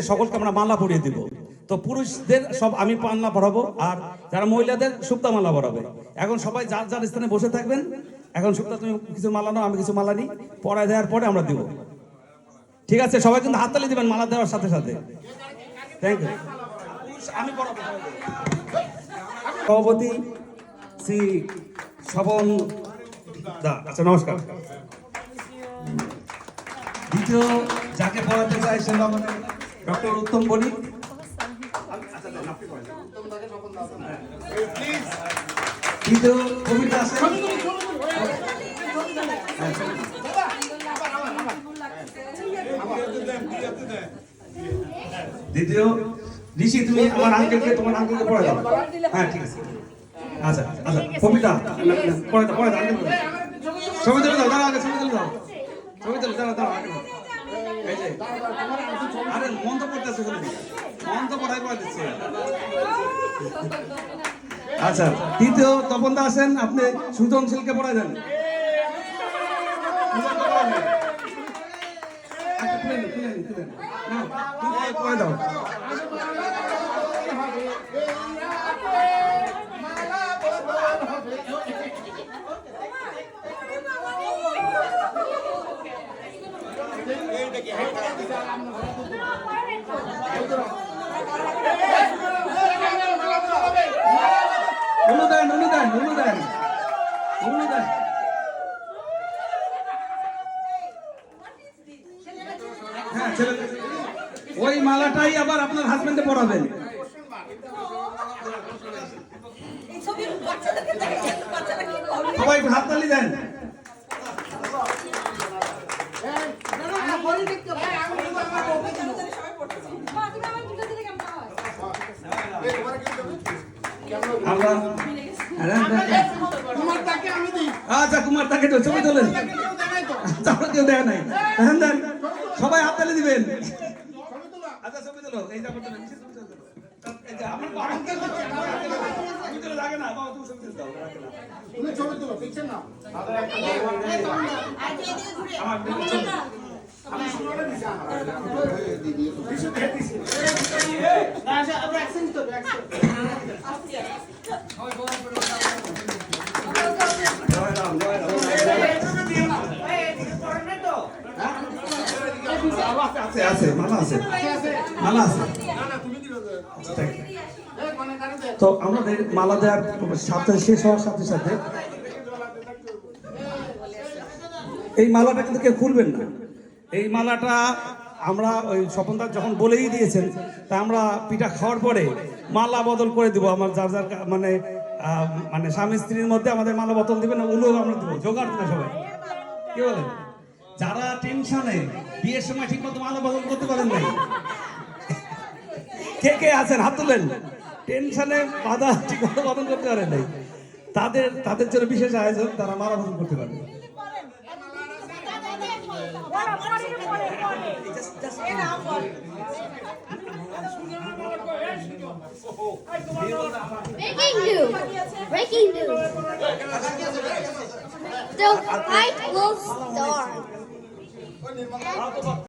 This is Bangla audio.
সকলকে আমরা মালা পরিয়ে দিব। তো পুরুষদের সব আমি মালা পরাবো, আর যারা মহিলাদের শুক্তা মালা পরাবে। এখন সবাই যার যার স্থানে বসে থাকবেন। এখন শুক্তা তুমি কিছু মালা নাও, আমি কিছু মালা নিই, পরায় দেওয়ার পরে আমরা দিব। ঠিক আছে, সবাই কিন্তু হাততালি দিবেন মালা দেওয়ার সাথে সাথে। Thank you. আমি পরাবো। সভাপতি শ্রী স্বপন দা, আচ্ছা নমস্কার। দ্বিতীয় যাকে পড়াতে চাই সে ডক্টর উত্তম বণিক। দ্বিতীয় কবিতা আছে দ্বিতীয় ঋষি, তুমি আমার আঙ্কেলকে তোমার আঙ্কেলকে পড়ে দাও। হ্যাঁ ঠিক আছে। আচ্ছা আচ্ছা কবিতা পড়ে দাও, পড়ে দাও আঙ্কেল। ছবি তুলে দাও, দাঁড়াও আগে ছবি তুলে দাও, ছবি তুলে দাঁড়াও, দাঁড়াও আগে। এই যে আরে মন তো পড়তেছে, মন তো পড়াই পড়া দিচ্ছে। আচ্ছা তৃতীয় তপন দা আছেন, আপনি সৃজনশীলকে পড়াই দেন। পড়ে দাও। অনুদান অনুদান অনুদান অনুদান। হ্যাঁ ছেলে, ওই মালাটাই আবার আপনার হাজবেন্ডে পড়াবেন। সবাই হাততালি দেন। আচ্ছা কুমার তাকে তো ছবি তোলেন, কেউ দেয় নাই। দেন সবাই হাততালি দিবেন। আচ্ছা ছবি তোলো, এই ছবি তোলো। তো আমাদের মালা দেওয়ার সাথে শেষ হওয়ার সাথে সাথে এই মালাটা কিন্তু কেউ খুলবেন না। এই মালাটা আমরা ওই স্বপনদার যখন বলেই দিয়েছেন, তা আমরা পিঠা খাওয়ার পরে মালা বদল করে দিব। আমার যার যার মানে মানে স্বামী স্ত্রীর মধ্যে আমাদের মালা বদল দিবেন, ওগুলো আমরা দেবো। জোগাড় করে সবাই, কি বলেন? যারা টেনশনে বিয়ের সময় ঠিক মতো মালা বদল করতে পারেন নাই, কে কে আছেন হাত তুলেন। টেনশনে বাধা ঠিক মতো বদল করতে পারেন নাই, তাদের জন্য বিশেষ আয়োজন, তারা মালা বদল করতে পারে। Breaking news. The fight will start.